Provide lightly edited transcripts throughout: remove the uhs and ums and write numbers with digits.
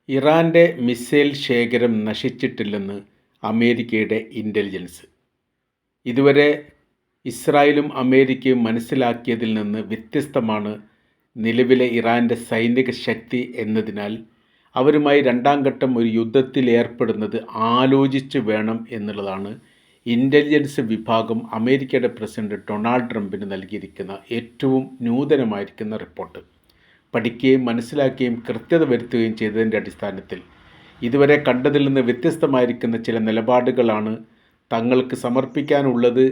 ഇറാൻ്റെ മിസൈൽ ശേഖരം നശിച്ചിട്ടില്ലെന്ന് അമേരിക്കയുടെ ഇൻ്റലിജൻസ്. ഇതുവരെ ഇസ്രായേലും അമേരിക്കയും മനസ്സിലാക്കിയതിൽ നിന്ന് വ്യത്യസ്തമാണ് നിലവിലെ ഇറാൻ്റെ സൈനിക ശക്തി എന്നതിനാൽ അവരുമായി രണ്ടാം ഘട്ടം ഒരു യുദ്ധത്തിൽ ഏർപ്പെടുന്നത് ആലോചിച്ച് വേണം എന്നുള്ളതാണ് ഇൻ്റലിജൻസ് വിഭാഗം അമേരിക്കയുടെ പ്രസിഡന്റ് ഡൊണാൾഡ് ട്രംപിന് നൽകിയിരിക്കുന്ന ഏറ്റവും നൂതനമായിരിക്കുന്ന റിപ്പോർട്ട്. പഠിക്കുകയും മനസ്സിലാക്കുകയും കൃത്യത വരുത്തുകയും ചെയ്തതിൻ്റെ അടിസ്ഥാനത്തിൽ ഇതുവരെ കണ്ടതിൽ നിന്ന് വ്യത്യസ്തമായിരിക്കുന്ന ചില നിലപാടുകളാണ് തങ്ങൾക്ക് സമർപ്പിക്കാനുള്ളത്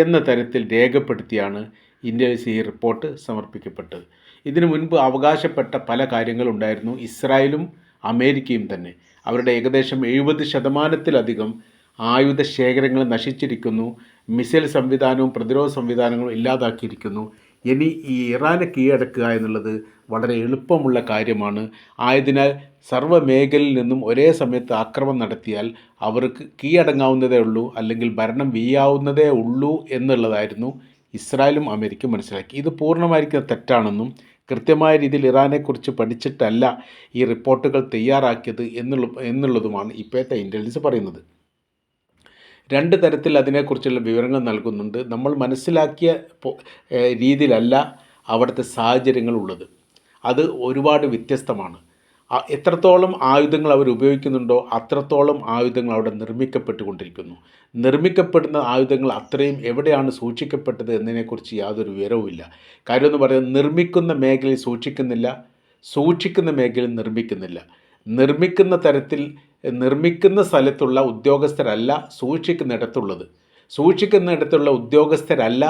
എന്ന തരത്തിൽ രേഖപ്പെടുത്തിയാണ് ഇൻ്റലിജൻസ് ഈ റിപ്പോർട്ട് സമർപ്പിക്കപ്പെട്ടത്. ഇതിനു മുൻപ് അവകാശപ്പെട്ട പല കാര്യങ്ങളുണ്ടായിരുന്നു. ഇസ്രായേലും അമേരിക്കയും തന്നെ അവരുടെ ഏകദേശം 70% ആയുധ ശേഖരങ്ങൾ നശിച്ചിരിക്കുന്നു, മിസൈൽ സംവിധാനവും പ്രതിരോധ സംവിധാനങ്ങളും ഇല്ലാതാക്കിയിരിക്കുന്നു. ഇനി ഈ ഇറാനെ കീഴടക്കുക എന്നുള്ളത് വളരെ എളുപ്പമുള്ള കാര്യമാണ്. ആയതിനാൽ സർവ്വ മേഖലയിൽ നിന്നും ഒരേ സമയത്ത് ആക്രമണം നടത്തിയാൽ അവർക്ക് കീഴടങ്ങാവുന്നതേ ഉള്ളൂ, അല്ലെങ്കിൽ ഭരണം വീഴാവുന്നതേ ഉള്ളൂ എന്നുള്ളതായിരുന്നു ഇസ്രായേലും അമേരിക്കയും മനസ്സിലാക്കി. ഇത് പൂർണ്ണമായിരിക്കുന്ന തെറ്റാണെന്നും കൃത്യമായ രീതിയിൽ ഇറാനെക്കുറിച്ച് പഠിച്ചിട്ടല്ല ഈ റിപ്പോർട്ടുകൾ തയ്യാറാക്കിയത് എന്നുള്ളതുമാണ് ഇപ്പോഴത്തെ ഇൻ്റലിജൻസ് പറയുന്നത്. രണ്ട് തരത്തിൽ അതിനെക്കുറിച്ചുള്ള വിവരങ്ങൾ നൽകുന്നുണ്ട്. നമ്മൾ മനസ്സിലാക്കിയ രീതിയിലല്ല അവിടുത്തെ സാഹചര്യങ്ങൾ ഉള്ളത്. അത് ഒരുപാട് വ്യത്യസ്തമാണ്. എത്രത്തോളം ആയുധങ്ങൾ അവർ ഉപയോഗിക്കുന്നുണ്ടോ അത്രത്തോളം ആയുധങ്ങൾ അവിടെ നിർമ്മിക്കപ്പെട്ടുകൊണ്ടിരിക്കുന്നു. നിർമ്മിക്കപ്പെടുന്ന ആയുധങ്ങൾ അത്രയും എവിടെയാണ് സൂക്ഷിക്കപ്പെട്ടത് എന്നതിനെക്കുറിച്ച് യാതൊരു വിവരവുമില്ല. കാര്യമെന്ന് പറയുന്നത്, നിർമ്മിക്കുന്ന മേഖലയിൽ സൂക്ഷിക്കുന്നില്ല, സൂക്ഷിക്കുന്ന മേഖലയിൽ നിർമ്മിക്കുന്നില്ല. നിർമ്മിക്കുന്ന സ്ഥലത്തുള്ള ഉദ്യോഗസ്ഥരല്ല സൂക്ഷിക്കുന്നിടത്തുള്ളത്, സൂക്ഷിക്കുന്നിടത്തുള്ള ഉദ്യോഗസ്ഥരല്ല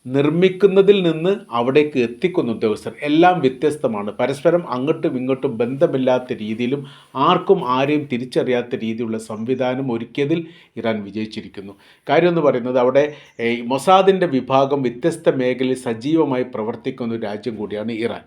നിർമ്മിക്കുന്നതിൽ നിന്ന് അവിടേക്ക് എത്തിക്കുന്ന ഉദ്യോഗസ്ഥർ. എല്ലാം വ്യത്യസ്തമാണ്. പരസ്പരം അങ്ങോട്ടും ഇങ്ങോട്ടും ബന്ധമില്ലാത്ത രീതിയിലും ആർക്കും ആരെയും തിരിച്ചറിയാത്ത രീതിയിലുള്ള സംവിധാനം ഒരുക്കിയതിൽ ഇറാൻ വിജയിച്ചിരിക്കുന്നു. കാര്യമെന്ന് പറയുന്നത്, അവിടെ മൊസാദിൻ്റെ വിഭാഗം വ്യത്യസ്ത മേഖലയിൽ സജീവമായി പ്രവർത്തിക്കുന്ന ഒരു രാജ്യം കൂടിയാണ് ഇറാൻ.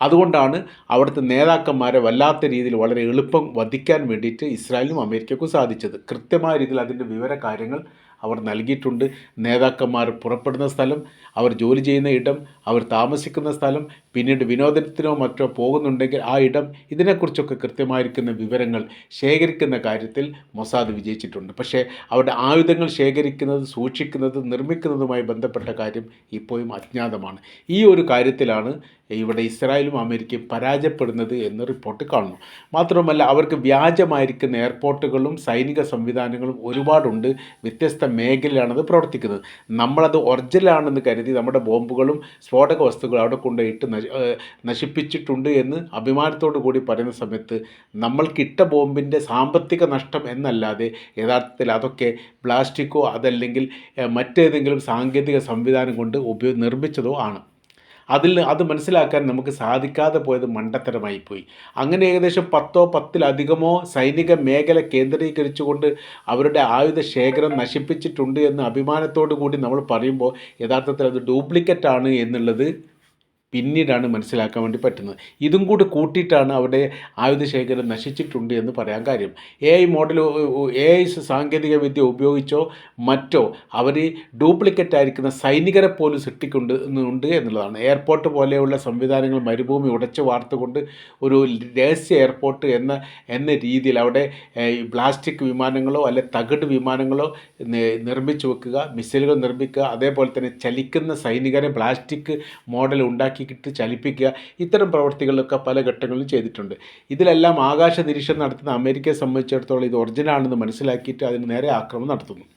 അതുകൊണ്ടാണ് അവിടുത്തെ നേതാക്കന്മാരെ വല്ലാത്ത രീതിയിൽ വളരെ എളുപ്പം വധിക്കാൻ വേണ്ടിയിട്ട് ഇസ്രായേലിനും അമേരിക്കയ്ക്കും സാധിച്ചത്. കൃത്യമായ രീതിയിൽ അതിൻ്റെ വിവര കാര്യങ്ങൾ അവർ നൽകിയിട്ടുണ്ട്. നേതാക്കന്മാർ പുറപ്പെടുന്ന സ്ഥലം, അവർ ജോലി ചെയ്യുന്ന ഇടം, അവർ താമസിക്കുന്ന സ്ഥലം, പിന്നീട് വിനോദത്തിനോ മറ്റോ പോകുന്നുണ്ടെങ്കിൽ ആ ഇടം, ഇതിനെക്കുറിച്ചൊക്കെ കൃത്യമായിരിക്കുന്ന വിവരങ്ങൾ ശേഖരിക്കുന്ന കാര്യത്തിൽ മൊസാദ് വിജയിച്ചിട്ടുണ്ട്. പക്ഷേ അവരുടെ ആയുധങ്ങൾ ശേഖരിക്കുന്നത്, സൂക്ഷിക്കുന്നത്, നിർമ്മിക്കുന്നതുമായി ബന്ധപ്പെട്ട കാര്യം ഇപ്പോഴും അജ്ഞാതമാണ്. ഈ ഒരു കാര്യത്തിലാണ് ഇവിടെ ഇസ്രായേലും അമേരിക്കയും പരാജയപ്പെടുന്നത് എന്ന് റിപ്പോർട്ട് കാണുന്നു. മാത്രമല്ല, അവർക്ക് വ്യാജമായിരിക്കുന്ന എയർപോർട്ടുകളും സൈനിക സംവിധാനങ്ങളും ഒരുപാടുണ്ട്. വ്യത്യസ്ത മേഖലയിലാണത് പ്രവർത്തിക്കുന്നത്. നമ്മളത് ഒറിജിനലാണെന്ന് കരുതി നമ്മുടെ ബോംബുകളും സ്ഫോടക വസ്തുക്കളും അവിടെ കൊണ്ടുപോയിട്ട് നശിപ്പിച്ചിട്ടുണ്ട് എന്ന് അഭിമാനത്തോടു കൂടി പറയുന്ന സമയത്ത് നമ്മൾക്കിട്ട ബോംബിൻ്റെ സാമ്പത്തിക നഷ്ടം എന്നല്ലാതെ യഥാർത്ഥത്തിൽ അതൊക്കെ പ്ലാസ്റ്റിക്കോ അതല്ലെങ്കിൽ മറ്റേതെങ്കിലും സാങ്കേതിക സംവിധാനം കൊണ്ട് നിർമ്മിച്ചതോ ആണ്. അത് മനസ്സിലാക്കാൻ നമുക്ക് സാധിക്കാതെ പോയത് മണ്ടത്തരമായിപ്പോയി. അങ്ങനെ ഏകദേശം 10 സൈനിക മേഖല കേന്ദ്രീകരിച്ചുകൊണ്ട് അവരുടെ ആയുധ ശേഖരം നശിപ്പിച്ചിട്ടുണ്ട് എന്ന് അഭിമാനത്തോടു കൂടി നമ്മൾ പറയുമ്പോൾ യഥാർത്ഥത്തിൽ അത് ഡ്യൂപ്ലിക്കേറ്റ് ആണ് എന്നുള്ളത് പിന്നീടാണ് മനസ്സിലാക്കാൻ വേണ്ടി പറ്റുന്നത്. ഇതും കൂടി കൂട്ടിയിട്ടാണ് അവിടെ ആയുധശേഖരം നശിച്ചിട്ടുണ്ട് എന്ന് പറയാൻ കാര്യം. AI സാങ്കേതിക വിദ്യ ഉപയോഗിച്ചോ മറ്റോ അവർ ഡ്യൂപ്ലിക്കേറ്റ് ആയിരിക്കുന്ന സൈനികരെ പോലും സൃഷ്ടിക്കുന്നുണ്ട് എന്നുള്ളതാണ്. എയർപോർട്ട് പോലെയുള്ള സംവിധാനങ്ങൾ മരുഭൂമി ഉടച്ചു വാർത്തുകൊണ്ട് ഒരു രഹസ്യ എയർപോർട്ട് എന്ന രീതിയിൽ അവിടെ പ്ലാസ്റ്റിക് വിമാനങ്ങളോ അല്ലെ തകിട് വിമാനങ്ങളോ നിർമ്മിച്ചു വെക്കുക, മിസൈലുകൾ നിർമ്മിക്കുക, അതേപോലെ തന്നെ ചലിക്കുന്ന സൈനികരെ പ്ലാസ്റ്റിക് മോഡൽ ഉണ്ടാക്കി ചലിപ്പിക്കുക, ഇത്തരം പ്രവർത്തികളൊക്കെ പല ഘട്ടങ്ങളിലും ചെയ്തിട്ടുണ്ട്. ഇതിലെല്ലാം ആകാശ നിരീക്ഷണം നടത്തുന്ന അമേരിക്കയെ സംബന്ധിച്ചിടത്തോളം ഇത് ഒറിജിനലാണെന്ന് മനസ്സിലാക്കിയിട്ട് അതിന് നേരെ ആക്രമണം നടത്തുന്നു.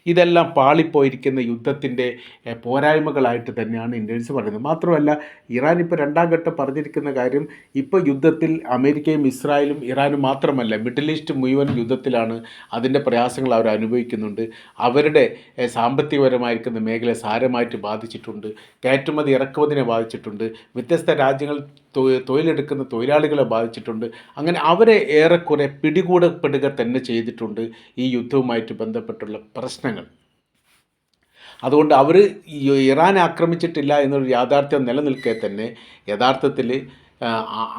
ഇതെല്ലാം പാളിപ്പോയിരിക്കുന്ന യുദ്ധത്തിൻ്റെ പോരായ്മകളായിട്ട് തന്നെയാണ് ഇൻ്റലിജൻസ് പറയുന്നത്. മാത്രമല്ല, ഇറാൻ ഇപ്പോൾ രണ്ടാം ഘട്ടം പറഞ്ഞിരിക്കുന്ന കാര്യം, ഇപ്പോൾ യുദ്ധത്തിൽ അമേരിക്കയും ഇസ്രായേലും ഇറാനും മാത്രമല്ല, മിഡിൽ ഈസ്റ്റ് മുഴുവൻ യുദ്ധത്തിലാണ്. അതിൻ്റെ പ്രയാസങ്ങൾ അവർ അനുഭവിക്കുന്നുണ്ട്. അവരുടെ സാമ്പത്തികപരമായിരിക്കുന്ന മേഖല സാരമായിട്ട് ബാധിച്ചിട്ടുണ്ട്. കയറ്റുമതി ഇറക്കുമതിനെ ബാധിച്ചിട്ടുണ്ട്. വ്യത്യസ്ത രാജ്യങ്ങൾ തൊഴിലെടുക്കുന്ന തൊഴിലാളികളെ ബാധിച്ചിട്ടുണ്ട്. അങ്ങനെ അവരെ ഏറെക്കുറെ പിടികൂടപ്പെടുക തന്നെ ചെയ്തിട്ടുണ്ട് ഈ യുദ്ധവുമായിട്ട് ബന്ധപ്പെട്ടുള്ള പ്രശ്നങ്ങൾ. അതുകൊണ്ട് അവർ ഇറാൻ ആക്രമിച്ചിട്ടില്ല എന്നൊരു യാഥാർത്ഥ്യം നിലനിൽക്കെ തന്നെ യഥാർത്ഥത്തിൽ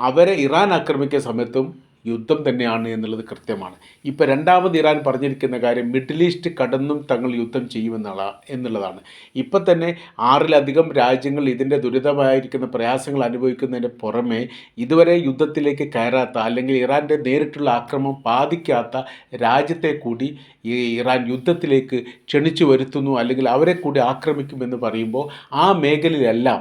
അവരെ ഇറാൻ ആക്രമിക്കുന്ന സമയത്തും യുദ്ധം തന്നെയാണ് എന്നുള്ളത് കൃത്യമാണ്. ഇപ്പോൾ രണ്ടാമത് ഇറാൻ പറഞ്ഞിരിക്കുന്ന കാര്യം മിഡിൽ ഈസ്റ്റ് കടന്നും തങ്ങൾ യുദ്ധം എന്നുള്ളതാണ്. ഇപ്പം തന്നെ 6-ലധികം രാജ്യങ്ങൾ ഇതിൻ്റെ ദുരിതമായിരിക്കുന്ന പ്രയാസങ്ങൾ അനുഭവിക്കുന്നതിന് പുറമെ ഇതുവരെ യുദ്ധത്തിലേക്ക് കയറാത്ത അല്ലെങ്കിൽ ഇറാൻ്റെ നേരിട്ടുള്ള ആക്രമണം ബാധിക്കാത്ത രാജ്യത്തെ കൂടി ഈ ഇറാൻ യുദ്ധത്തിലേക്ക് ക്ഷണിച്ചു വരുത്തുന്നു, അല്ലെങ്കിൽ അവരെ കൂടി ആക്രമിക്കുമെന്ന് പറയുമ്പോൾ ആ മേഖലയിലെല്ലാം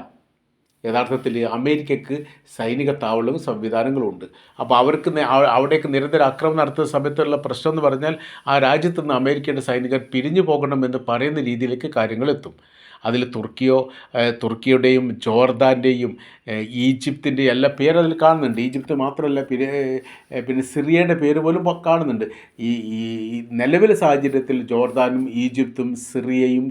യഥാർത്ഥത്തിൽ അമേരിക്കയ്ക്ക് സൈനിക താവളവും സംവിധാനങ്ങളും ഉണ്ട്. അപ്പോൾ അവർക്ക് അവിടേക്ക് നിരന്തര ആക്രമണം നടത്തുന്ന സമയത്തുള്ള പ്രശ്നം എന്ന് പറഞ്ഞാൽ ആ രാജ്യത്ത് നിന്ന് അമേരിക്കയുടെ സൈനികർ പിരിഞ്ഞു പോകണമെന്ന് പറയുന്ന രീതിയിലേക്ക് കാര്യങ്ങൾ എത്തും. അതിൽ തുർക്കിയുടെയും ജോർദാൻ്റെയും ഈജിപ്തിൻ്റെയും എല്ലാ പേര് അതിൽ കാണുന്നുണ്ട്. ഈജിപ്ത് മാത്രമല്ല, പിന്നെ സിറിയയുടെ പേര് പോലും കാണുന്നുണ്ട്. ഈ നിലവിലെ സാഹചര്യത്തിൽ ജോർദാനും ഈജിപ്തും സിറിയയും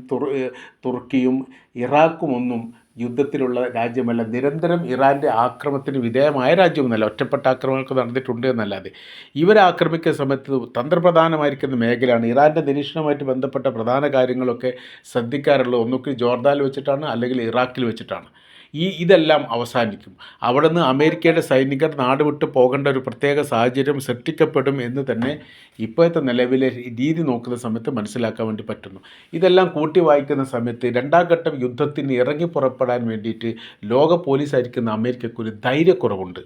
തുർക്കിയും ഇറാഖും ഒന്നും യുദ്ധത്തിലുള്ള രാജ്യമല്ല, നിരന്തരം ഇറാൻ്റെ ആക്രമണത്തിന് വിധേയമായ രാജ്യമൊന്നുമല്ല. ഒറ്റപ്പെട്ട ആക്രമണമൊക്കെ നടന്നിട്ടുണ്ട് എന്നല്ലാതെ ഇവരെ ആക്രമിക്കുന്ന സമയത്ത് തന്ത്രപ്രധാനമായിരിക്കുന്ന മേഖലയാണ്. ഇറാൻ്റെ നിരീക്ഷണവുമായിട്ട് ബന്ധപ്പെട്ട പ്രധാന കാര്യങ്ങളൊക്കെ ശ്രദ്ധിക്കാറുള്ളത് ഒന്നുകിൽ ജോർദാനിൽ വെച്ചിട്ടാണ്, അല്ലെങ്കിൽ ഇറാഖിൽ വെച്ചിട്ടാണ്. ഇതെല്ലാം അവസാനിക്കും. അവിടെ നിന്ന് അമേരിക്കയുടെ സൈനികർ നാട് വിട്ട് പോകേണ്ട ഒരു പ്രത്യേക സാഹചര്യം സൃഷ്ടിക്കപ്പെടും എന്ന് തന്നെ ഇപ്പോഴത്തെ നിലവിലെ രീതി നോക്കുന്ന സമയത്ത് മനസ്സിലാക്കാൻ വേണ്ടി പറ്റുന്നു. ഇതെല്ലാം കൂട്ടി വായിക്കുന്ന സമയത്ത് രണ്ടാം ഘട്ടം യുദ്ധത്തിന് ഇറങ്ങി പുറപ്പെടാൻ വേണ്ടിയിട്ട് ലോക പോലീസായിരിക്കുന്ന അമേരിക്കയ്ക്കൊരു ധൈര്യക്കുറവുണ്ട്.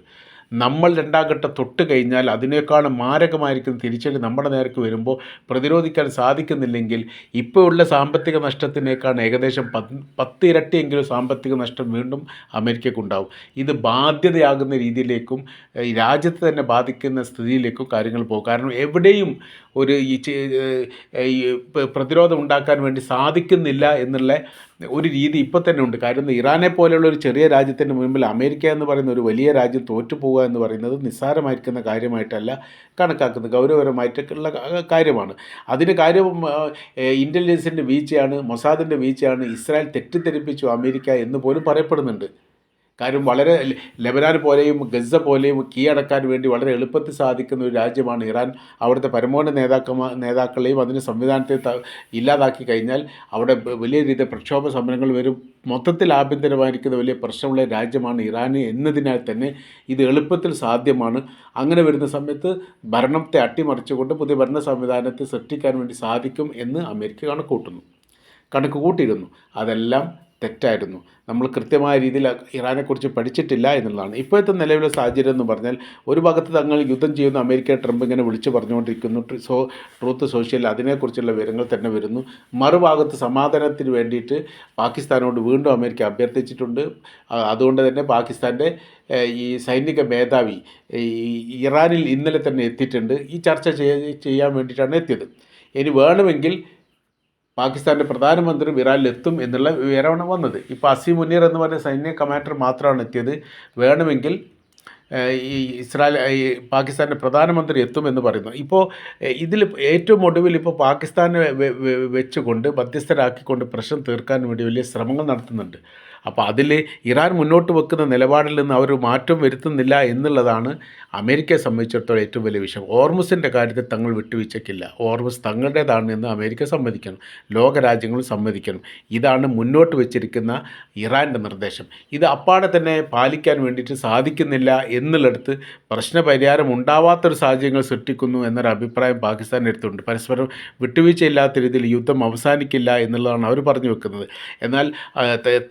നമ്മൾ രണ്ടാം ഘട്ടം തൊട്ട് കഴിഞ്ഞാൽ അതിനേക്കാളും മാരകമായിരിക്കും തിരിച്ചടി നമ്മുടെ നേർക്ക് വരുമ്പോൾ പ്രതിരോധിക്കാൻ സാധിക്കുന്നില്ലെങ്കിൽ ഇപ്പോൾ ഉള്ള സാമ്പത്തിക നഷ്ടത്തിനേക്കാൾ ഏകദേശം 10 ഇരട്ടിയെങ്കിലും സാമ്പത്തിക നഷ്ടം വീണ്ടും അമേരിക്കയ്ക്കുണ്ടാവും. ഇത് ബാധ്യതയാകുന്ന രീതിയിലേക്കും രാജ്യത്തെ തന്നെ ബാധിക്കുന്ന സ്ഥിതിയിലേക്കും കാര്യങ്ങൾ പോകും. കാരണം എവിടെയും ഒരു ഈ പ്രതിരോധം ഉണ്ടാക്കാൻ വേണ്ടി സാധിക്കുന്നില്ല എന്നുള്ള ഒരു രീതി ഇപ്പോൾ തന്നെ ഉണ്ട്. കാരണം ഇറാനെ പോലെയുള്ള ഒരു ചെറിയ രാജ്യത്തിൻ്റെ മുമ്പിൽ അമേരിക്ക എന്ന് പറയുന്ന ഒരു വലിയ രാജ്യം തോറ്റുപോകുക എന്ന് പറയുന്നത് നിസ്സാരമായിരിക്കുന്ന കാര്യമായിട്ടല്ല കണക്കാക്കുന്നത്, ഗൗരവപരമായിട്ടുള്ള കാര്യമാണ്. അതിന് കാര്യം ഇൻ്റലിജൻസിൻ്റെ വീഴ്ചയാണ്, മൊസാദിൻ്റെ വീഴ്ചയാണ്, ഇസ്രായേൽ തെറ്റിദ്ധരിപ്പിച്ചു അമേരിക്ക എന്ന് പോലും പറയപ്പെടുന്നുണ്ട്. കാര്യം വളരെ ലെബനാൻ പോലെയും ഗസ പോലെയും കീഴടക്കാൻ വേണ്ടി വളരെ എളുപ്പത്തിൽ സാധിക്കുന്ന ഒരു രാജ്യമാണ് ഇറാൻ. അവിടുത്തെ പരമോന്നത നേതാക്കളെയും അതിൻ്റെ സംവിധാനത്തെ ഇല്ലാതാക്കി കഴിഞ്ഞാൽ അവിടെ വലിയ രീതിയിൽ പ്രക്ഷോഭ സമരങ്ങൾ വരും. മൊത്തത്തിൽ ആഭ്യന്തരമായിരിക്കുന്ന വലിയ പ്രശ്നമുള്ള രാജ്യമാണ് ഇറാൻ എന്നതിനാൽ തന്നെ ഇത് എളുപ്പത്തിൽ സാധ്യമാണ്. അങ്ങനെ വരുന്ന സമയത്ത് ഭരണത്തെ അട്ടിമറിച്ചുകൊണ്ട് പുതിയ ഭരണ സംവിധാനത്തെ സൃഷ്ടിക്കാൻ വേണ്ടി സാധിക്കും എന്ന് അമേരിക്ക കണക്ക് കൂട്ടിയിരുന്നു. അതെല്ലാം തെറ്റായിരുന്നു. നമ്മൾ കൃത്യമായ രീതിയിൽ ഇറാനെക്കുറിച്ച് പഠിച്ചിട്ടില്ല എന്നുള്ളതാണ്. ഇപ്പോഴത്തെ നിലവിലെ സാഹചര്യം എന്ന് പറഞ്ഞാൽ ഒരു ഭാഗത്ത് തങ്ങൾ യുദ്ധം ചെയ്യുന്ന അമേരിക്ക ട്രംപ് ഇങ്ങനെ വിളിച്ചു പറഞ്ഞുകൊണ്ടിരിക്കുന്നു, ട്രൂത്ത് സോഷ്യൽ അതിനെക്കുറിച്ചുള്ള വിവരങ്ങൾ തന്നെ വരുന്നു. മറുഭാഗത്ത് സമാധാനത്തിന് വേണ്ടിയിട്ട് പാകിസ്ഥാനോട് വീണ്ടും അമേരിക്ക അഭ്യർത്ഥിച്ചിട്ടുണ്ട്. അതുകൊണ്ട് തന്നെ പാകിസ്ഥാൻ്റെ ഈ സൈനിക മേധാവി ഇറാനിൽ ഇന്നലെ തന്നെ എത്തിയിട്ടുണ്ട്. ഈ ചർച്ച ചെയ്യാൻ വേണ്ടിയിട്ടാണ് എത്തിയത്. ഇനി വേണമെങ്കിൽ പാകിസ്ഥാൻ്റെ പ്രധാനമന്ത്രി ഇറാനിലെത്തും എന്നുള്ള വിവരമാണ് വന്നത്. ഇപ്പോൾ അസീം മുനീർ എന്ന് പറഞ്ഞ സൈന്യ കമാൻഡർ മാത്രമാണ് എത്തിയത്. വേണമെങ്കിൽ ഈ പാകിസ്ഥാൻ്റെ പ്രധാനമന്ത്രി എത്തുമെന്ന് പറയുന്നു. ഇപ്പോൾ ഇതിൽ ഏറ്റവും ഒടുവിൽ ഇപ്പോൾ പാകിസ്ഥാനെ വെച്ചുകൊണ്ട് മധ്യസ്ഥരാക്കിക്കൊണ്ട് പ്രശ്നം തീർക്കാൻ വേണ്ടി വലിയ ശ്രമങ്ങൾ നടത്തുന്നുണ്ട്. അപ്പോൾ അതിൽ ഇറാൻ മുന്നോട്ട് വെക്കുന്ന നിലപാടിൽ നിന്ന് അവർ മാറ്റം വരുത്തുന്നില്ല എന്നുള്ളതാണ് അമേരിക്കയെ സംബന്ധിച്ചിടത്തോളം ഏറ്റവും വലിയ വിഷയം. ഹോർമുസിൻ്റെ കാര്യത്തിൽ തങ്ങൾ വിട്ടുവീഴ്ചയ്ക്കില്ല. ഹോർമുസ് തങ്ങളുടേതാണ് എന്ന് അമേരിക്ക സമ്മതിക്കണം, ലോകരാജ്യങ്ങളും സമ്മതിക്കണം. ഇതാണ് മുന്നോട്ട് വെച്ചിരിക്കുന്ന ഇറാൻ്റെ നിർദ്ദേശം. ഇത് അപ്പാടെ തന്നെ പാലിക്കാൻ വേണ്ടിയിട്ട് സാധിക്കുന്നില്ല എന്നുള്ളിടത്ത് പ്രശ്നപരിഹാരം ഉണ്ടാവാത്തൊരു സാഹചര്യങ്ങൾ സൃഷ്ടിക്കുന്നു എന്നൊരു അഭിപ്രായം പാകിസ്ഥാൻ്റെ അടുത്തുണ്ട്. പരസ്പരം വിട്ടുവീഴ്ചയില്ലാത്ത രീതിയിൽ യുദ്ധം അവസാനിക്കില്ല എന്നുള്ളതാണ് അവർ പറഞ്ഞു വെക്കുന്നത്. എന്നാൽ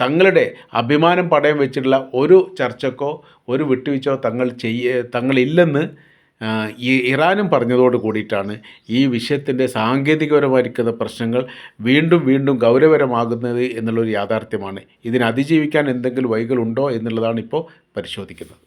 തങ്ങളുടെ അഭിമാനം പടയം വെച്ചിട്ടുള്ള ഒരു ചർച്ചക്കോ ഒരു വിട്ടുവീഴ്ചയോ തങ്ങളില്ലെന്ന് ഇറാനും പറഞ്ഞതോട് കൂടിയിട്ടാണ് ഈ വിഷയത്തിൻ്റെ സാങ്കേതികപരമായിരിക്കുന്ന പ്രശ്നങ്ങൾ വീണ്ടും ഗൗരവകരമാകുന്നത് എന്നുള്ളൊരു യാഥാർത്ഥ്യമാണ്. ഇതിനെ അതിജീവിക്കാൻ എന്തെങ്കിലും വഴികളുണ്ടോ എന്നുള്ളതാണ് ഇപ്പോൾ പരിശോധിക്കുന്നത്.